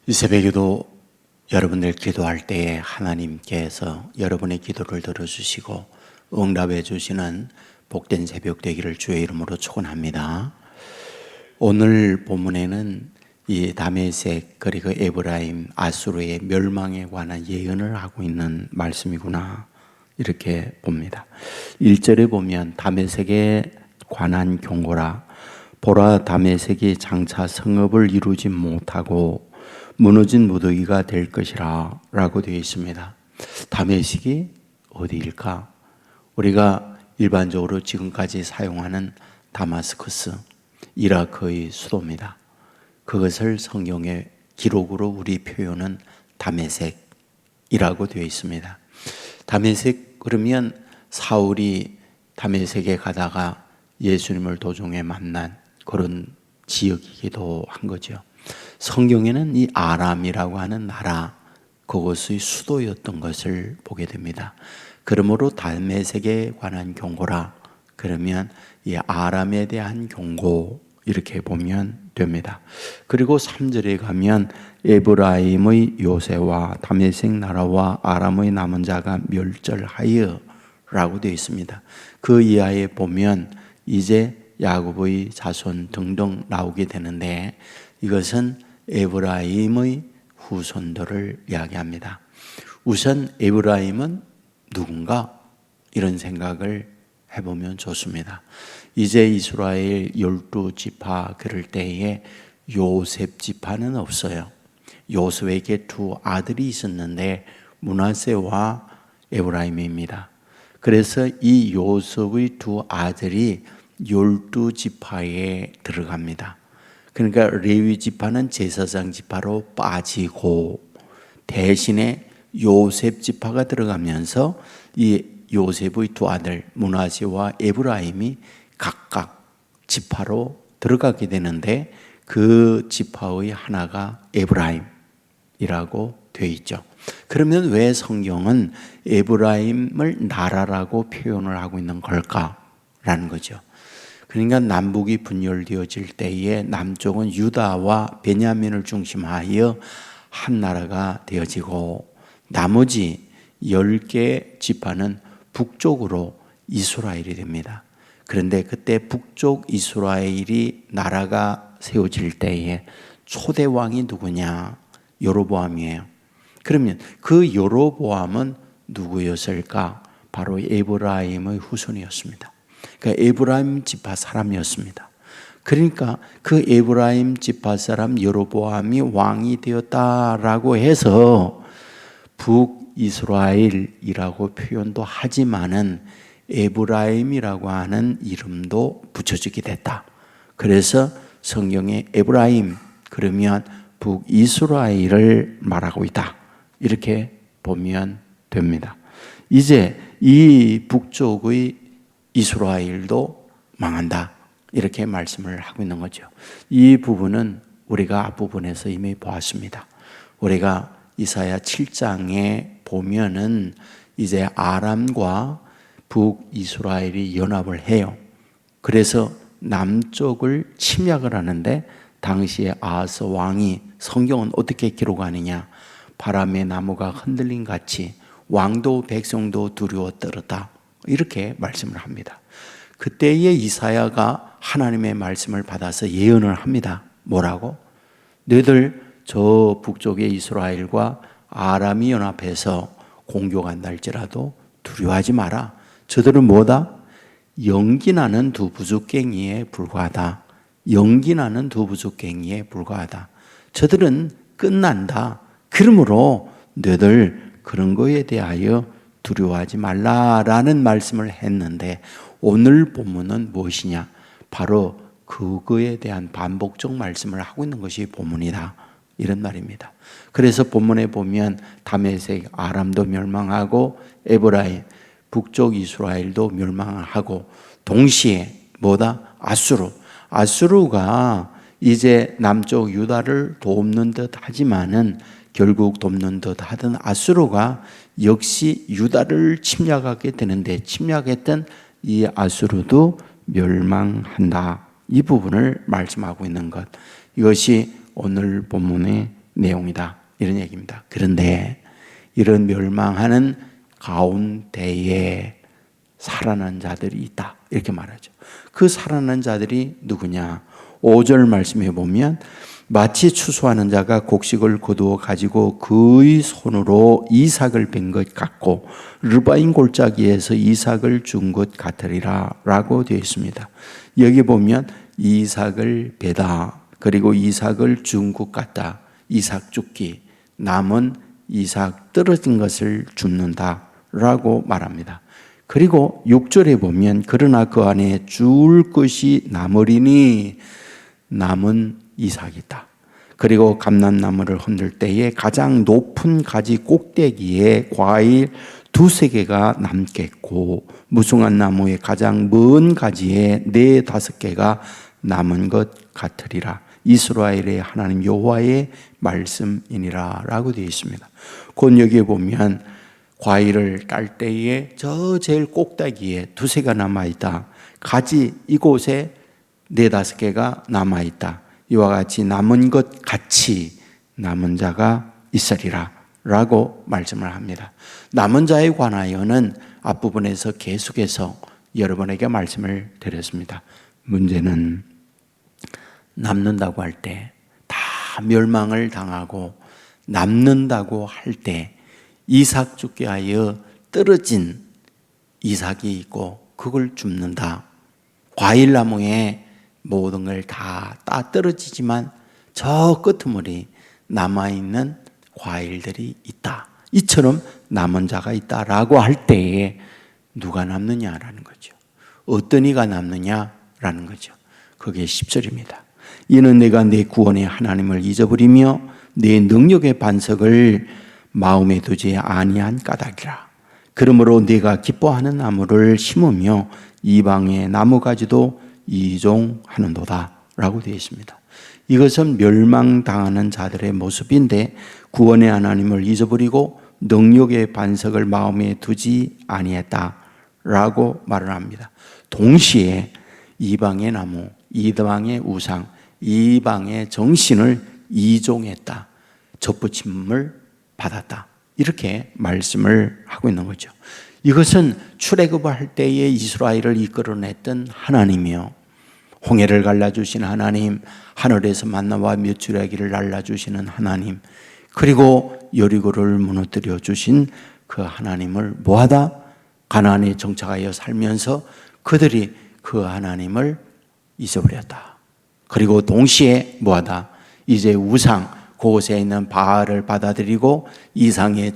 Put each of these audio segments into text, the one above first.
이 새벽에도 여러분들 기도할 때에 하나님께서 여러분의 기도를 들어주시고 응답해 주시는 복된 새벽 되기를 주의 이름으로 축원합니다. 오늘 본문에는 이 다메섹 그리고 에브라임 아수르의 멸망에 관한 예언을 하고 있는 말씀이구나 이렇게 봅니다. 1절에 보면 다메섹에 관한 경고라. 보라, 다메섹이 장차 성읍을 이루지 못하고 무너진 무더기가 될 것이라 라고 되어 있습니다. 다메섹이 어디일까? 우리가 일반적으로 지금까지 사용하는 다마스커스, 이라크의 수도입니다. 그것을 성경의 기록으로 우리 표현은 다메섹이라고 되어 있습니다. 다메섹 그러면 사울이 다메섹에 가다가 예수님을 도중에 만난 그런 지역이기도 한 거죠. 성경에는 이 아람이라고 하는 나라, 그것의 수도였던 것을 보게 됩니다. 그러므로 다메섹에 관한 경고라 그러면 이 아람에 대한 경고 이렇게 보면 됩니다. 그리고 3절에 가면 에브라임의 요새와 다메섹 나라와 아람의 남은 자가 멸절하여 라고 되어 있습니다. 그 이하에 보면 이제 야곱의 자손 등등 나오게 되는데 이것은 에브라임의 후손들을 이야기합니다. 우선 에브라임은 누군가? 이런 생각을 해보면 좋습니다. 이제 이스라엘 12지파 그럴 때에 요셉 지파는 없어요. 요셉에게 두 아들이 있었는데 므낫세와 에브라임입니다. 그래서 이 요셉의 두 아들이 12지파에 들어갑니다. 그러니까 레위 지파는 제사장 지파로 빠지고 대신에 요셉 지파가 들어가면서 이 요셉의 두 아들 므낫세와 에브라임이 각각 지파로 들어가게 되는데 그 지파의 하나가 에브라임이라고 되어 있죠. 그러면 왜 성경은 에브라임을 나라라고 표현을 하고 있는 걸까라는 거죠. 그러니까 남북이 분열되어질 때에 남쪽은 유다와 베냐민을 중심하여 한 나라가 되어지고 나머지 10개 지파는 북쪽으로 이스라엘이 됩니다. 그런데 그때 북쪽 이스라엘이 나라가 세워질 때에 초대 왕이 누구냐? 여로보암이에요. 그러면 그 여로보암은 누구였을까? 바로 에브라임의 후손이었습니다. 그러니까 에브라임 지파 사람이었습니다. 그러니까 그 에브라임 지파 사람 여로보암이 왕이 되었다라고 해서 북이스라엘이라고 표현도 하지만은 에브라임이라고 하는 이름도 붙여지게 됐다. 그래서 성경에 에브라임 그러면 북이스라엘을 말하고 있다. 이렇게 보면 됩니다. 이제 이 북쪽의 이스라엘도 망한다. 이렇게 말씀을 하고 있는 거죠. 이 부분은 우리가 앞부분에서 이미 보았습니다. 우리가 이사야 7장에 보면은 이제 아람과 북이스라엘이 연합을 해요. 그래서 남쪽을 침략을 하는데 당시에 아하스 왕이 성경은 어떻게 기록하느냐? 바람의 나무가 흔들린 같이 왕도 백성도 두려워 떨었다. 이렇게 말씀을 합니다. 그때에 이사야가 하나님의 말씀을 받아서 예언을 합니다. 뭐라고? 너희들 저 북쪽의 이스라엘과 아람이 연합해서 공격한다 할지라도 두려워하지 마라. 저들은 뭐다? 연기나는 두 부죽갱이에 불과하다. 연기나는 두 부죽갱이에 불과하다. 저들은 끝난다. 그러므로 너희들 그런 거에 대하여 두려워하지 말라라는 말씀을 했는데 오늘 본문은 무엇이냐? 바로 그거에 대한 반복적 말씀을 하고 있는 것이 본문이다. 이런 말입니다. 그래서 본문에 보면 다메섹 아람도 멸망하고 에브라임 북쪽 이스라엘도 멸망하고 동시에 뭐다? 아수르가 이제 남쪽 유다를 돕는 듯 하지만은 결국 돕는 듯 하던 아수르가 역시 유다를 침략하게 되는데 침략했던 이 아수르도 멸망한다. 이 부분을 말씀하고 있는 것. 이것이 오늘 본문의 내용이다. 이런 얘기입니다. 그런데 이런 멸망하는 가운데에 살아난 자들이 있다. 이렇게 말하죠. 그 살아난 자들이 누구냐? 5절 말씀해 보면 마치 추수하는 자가 곡식을 거두어 가지고 그의 손으로 이삭을 벤 것 같고 르바인 골짜기에서 이삭을 준 것 같으리라 라고 되어 있습니다. 여기 보면 이삭을 베다, 그리고 이삭을 준 것 같다, 이삭 죽기, 남은 이삭 떨어진 것을 줍는다 라고 말합니다. 그리고 6절에 보면 그러나 그 안에 줄 것이 남으리니 남은 이삭이다. 그리고 감람나무를 흔들 때에 가장 높은 가지 꼭대기에 과일 2-3개가 남겠고 무성한 나무의 가장 먼 가지에 4-5개가 남은 것 같으리라. 이스라엘의 하나님 여호와의 말씀이니라 라고 되어 있습니다. 곧 여기에 보면 과일을 딸 때에 저 제일 꼭대기에 2-3개가 남아있다. 가지 이곳에 4-5개가 남아있다. 이와 같이 남은 것 같이 남은 자가 있으리라 라고 말씀을 합니다. 남은 자에 관하여는 앞부분에서 계속해서 여러분에게 말씀을 드렸습니다. 문제는 남는다고 할 때, 다 멸망을 당하고 남는다고 할 때 이삭 죽게 하여 떨어진 이삭이 있고 그걸 줍는다. 과일나무에 모든 걸 다 따 떨어지지만 저 끄트머리 남아있는 과일들이 있다. 이처럼 남은 자가 있다라고 할 때에 누가 남느냐라는 거죠. 어떤 이가 남느냐라는 거죠. 그게 10절입니다. 이는 내가 내 구원의 하나님을 잊어버리며 내 능력의 반석을 마음에 두지 아니한 까닭이라. 그러므로 네가 기뻐하는 나무를 심으며 이방의 나무가지도 이종하는도다 라고 되어 있습니다. 이것은 멸망당하는 자들의 모습인데 구원의 하나님을 잊어버리고 능력의 반석을 마음에 두지 아니했다 라고 말을 합니다. 동시에 이방의 나무, 이방의 우상, 이방의 정신을 이종했다, 접붙임을 받았다, 이렇게 말씀을 하고 있는 거죠. 이것은 출애굽할 때에 이스라엘을 이끌어냈던 하나님이요, 홍해를 갈라주신 하나님, 하늘에서 만나와 메추라기를 날라주시는 하나님, 그리고 여리고를 무너뜨려 주신 그 하나님을 뭐하다? 가나안에 정착하여 살면서 그들이 그 하나님을 잊어버렸다. 그리고 동시에 뭐하다? 이제 우상, 그곳에 있는 바알을 받아들이고 이방의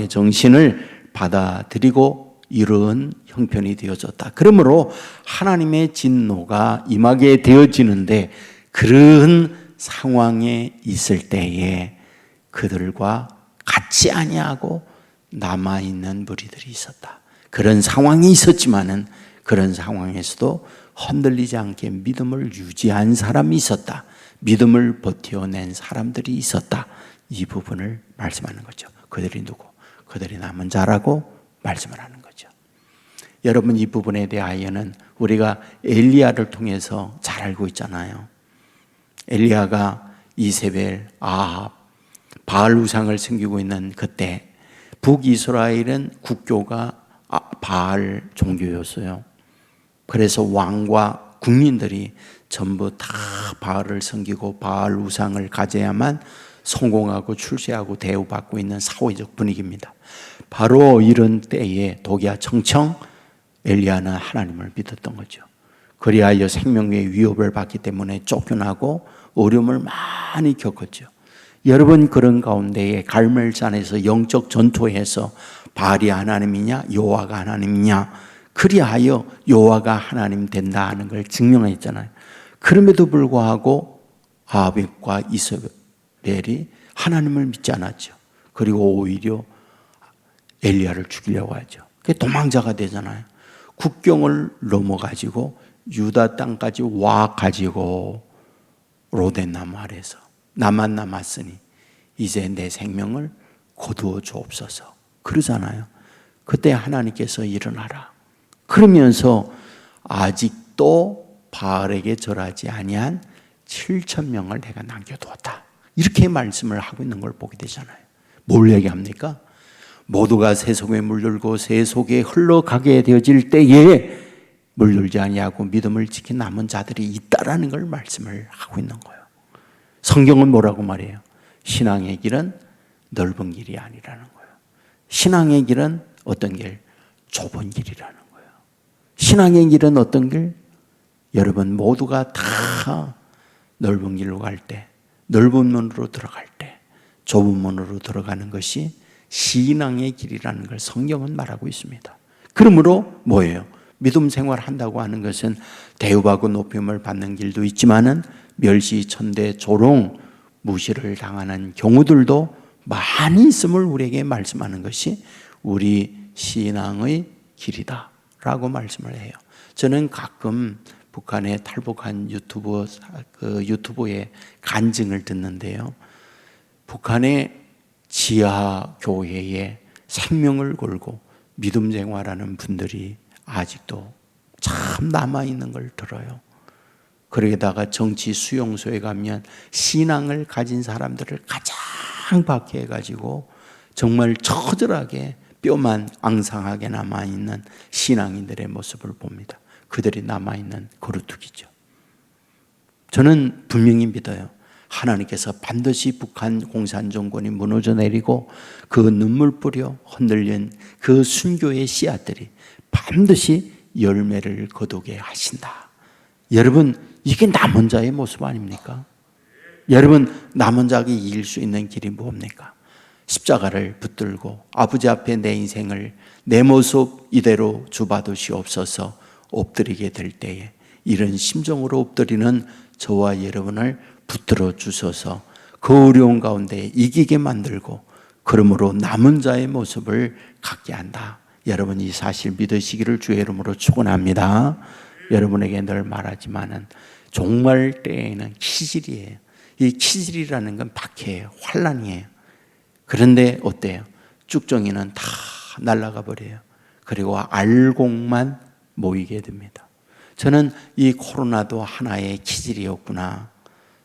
정신을 받아들이고 이런 형편이 되어졌다. 그러므로 하나님의 진노가 임하게 되어지는데 그런 상황에 있을 때에 그들과 같이 아니하고 남아있는 무리들이 있었다. 그런 상황이 있었지만은 그런 상황에서도 흔들리지 않게 믿음을 유지한 사람이 있었다. 믿음을 버텨낸 사람들이 있었다. 이 부분을 말씀하는 거죠. 그들이 누구? 그들이 남은 자라고 말씀을 하는 거죠. 여러분, 이 부분에 대하여는 우리가 엘리야를 통해서 잘 알고 있잖아요. 엘리야가 이세벨, 아합, 바알 우상을 섬기고 있는 그때 북이스라엘은 국교가 바알 종교였어요. 그래서 왕과 국민들이 전부 다 바알을 섬기고 바알 우상을 가져야만 성공하고 출세하고 대우받고 있는 사회적 분위기입니다. 바로 이런 때에 독야 청청 엘리야는 하나님을 믿었던 거죠. 그리하여 생명의 위협을 받기 때문에 쫓겨나고 어려움을 많이 겪었죠. 여러분, 그런 가운데에 갈멜산에서 영적 전투에서 바알이 하나님이냐 여호와가 하나님이냐, 그리하여 여호와가 하나님 된다 하는 걸 증명했잖아요. 그럼에도 불구하고 아합과 이세벨이 하나님을 믿지 않았죠. 그리고 오히려 엘리야를 죽이려고 하죠. 그게 도망자가 되잖아요. 국경을 넘어가지고 유다 땅까지 와가지고 로덴 나무 아래서 나만 남았으니 이제 내 생명을 거두어 주옵소서 그러잖아요. 그때 하나님께서 일어나라 그러면서 아직도 바알에게 절하지 아니한 7,000명을 내가 남겨두었다. 이렇게 말씀을 하고 있는 걸 보게 되잖아요. 뭘 얘기합니까? 모두가 새 속에 물들고 새 속에 흘러가게 되어질 때에 물들지 아니하고 믿음을 지킨 남은 자들이 있다라는 걸 말씀을 하고 있는 거예요. 성경은 뭐라고 말해요? 신앙의 길은 넓은 길이 아니라는 거예요. 신앙의 길은 어떤 길? 좁은 길이라는 거예요. 신앙의 길은 어떤 길? 여러분 모두가 다 넓은 길로 갈 때, 넓은 문으로 들어갈 때, 좁은 문으로 들어가는 것이 신앙의 길이라는 걸 성경은 말하고 있습니다. 그러므로 뭐예요? 믿음 생활한다고 하는 것은 대우받고 높임을 받는 길도 있지만은 멸시, 천대, 조롱, 무시를 당하는 경우들도 많이 있음을 우리에게 말씀하는 것이 우리 신앙의 길이다라고 말씀을 해요. 저는 가끔 북한의 탈북한 유튜브의 간증을 듣는데요. 북한의 지하 교회에 생명을 걸고 믿음 생활하는 분들이 아직도 참 남아있는 걸 들어요. 거기다가 정치 수용소에 가면 신앙을 가진 사람들을 가장 박해해가지고 정말 처절하게 뼈만 앙상하게 남아있는 신앙인들의 모습을 봅니다. 그들이 남아있는 거루두기죠. 저는 분명히 믿어요. 하나님께서 반드시 북한 공산정권이 무너져 내리고 그 눈물 뿌려 흔들린 그 순교의 씨앗들이 반드시 열매를 거두게 하신다. 여러분, 이게 남은 자의 모습 아닙니까? 여러분, 남은 자가 이길 수 있는 길이 뭡니까? 십자가를 붙들고 아버지 앞에 내 인생을 내 모습 이대로 주받으시옵소서 엎드리게 될 때에 이런 심정으로 엎드리는 저와 여러분을 붙들어 주셔서 그 어려운 가운데 이기게 만들고 그러므로 남은 자의 모습을 갖게 한다. 여러분 이 사실 믿으시기를 주의 이름으로 축원합니다. 여러분에게 늘 말하지만은 종말 때에는 키질이에요. 이 키질이라는 건 박해예요. 환난이에요. 그런데 어때요? 쭉정이는 다 날아가 버려요. 그리고 알곡만 모이게 됩니다. 저는 이 코로나도 하나의 키질이었구나.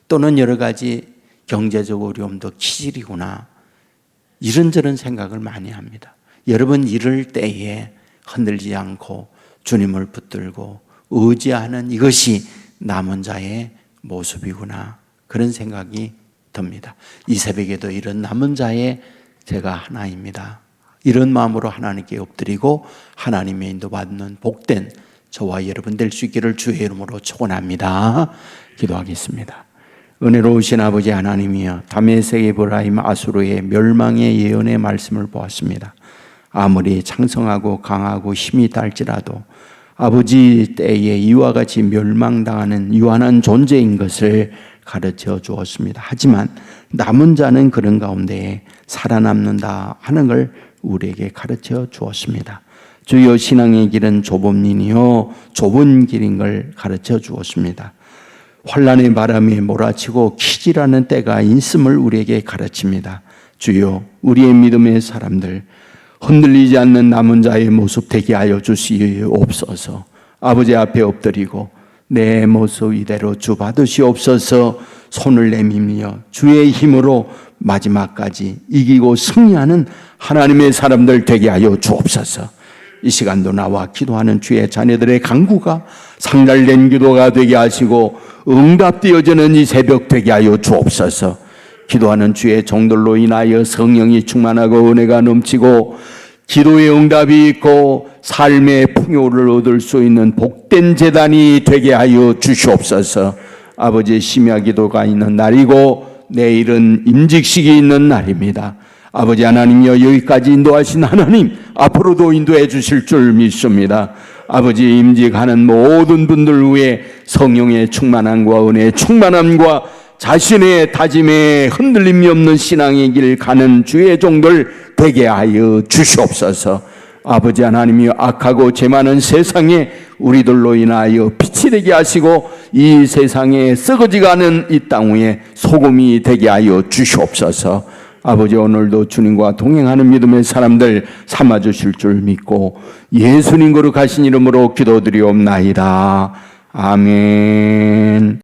또는 여러 가지 경제적 어려움도 키질이구나. 이런저런 생각을 많이 합니다. 여러분 이럴 때에 흔들지 않고 주님을 붙들고 의지하는 이것이 남은 자의 모습이구나. 그런 생각이 듭니다. 이 새벽에도 이런 남은 자의 제가 하나입니다. 이런 마음으로 하나님께 엎드리고 하나님의 인도받는 복된 저와 여러분 될 수 있기를 주의 이름으로 축원합니다. 기도하겠습니다. 은혜로우신 아버지 하나님이여, 다메섹 에브라임 아수르의 멸망의 예언의 말씀을 보았습니다. 아무리 창성하고 강하고 힘이 있다 할지라도 아버지 때에 이와 같이 멸망당하는 유한한 존재인 것을 가르쳐 주었습니다. 하지만 남은 자는 그런 가운데에 살아남는다 하는 걸 우리에게 가르쳐 주었습니다. 주여 신앙의 길은 좁음이요 좁은 길인 걸 가르쳐 주었습니다. 환난의 바람에 몰아치고 키질하는 때가 있음을 우리에게 가르칩니다. 주여 우리의 믿음의 사람들 흔들리지 않는 남은 자의 모습 되게 하여 주시옵소서. 아버지 앞에 엎드리고 내 모습 이대로 주 받으시옵소서. 손을 내밀며 주의 힘으로 마지막까지 이기고 승리하는 하나님의 사람들 되게 하여 주옵소서. 이 시간도 나와 기도하는 주의 자녀들의 간구가 상달된 기도가 되게 하시고 응답되어지는 이 새벽 되게 하여 주옵소서. 기도하는 주의 종들로 인하여 성령이 충만하고 은혜가 넘치고 기도의 응답이 있고 삶의 풍요를 얻을 수 있는 복된 제단이 되게 하여 주시옵소서. 아버지의 심야 기도가 있는 날이고 내일은 임직식이 있는 날입니다. 아버지 하나님이여, 여기까지 인도하신 하나님 앞으로도 인도해 주실 줄 믿습니다. 아버지 임직하는 모든 분들 위해 성령의 충만함과 은혜의 충만함과 자신의 다짐에 흔들림이 없는 신앙의 길 가는 주의 종들 되게 하여 주시옵소서. 아버지 하나님이여, 악하고 죄 많은 세상에 우리들로 인하여 빛이 되게 하시고 이 세상에 썩어지가는 이 땅 위에 소금이 되게 하여 주시옵소서. 아버지 오늘도 주님과 동행하는 믿음의 사람들 삼아주실 줄 믿고 예수님 거룩하신 이름으로 기도드리옵나이다. 아멘.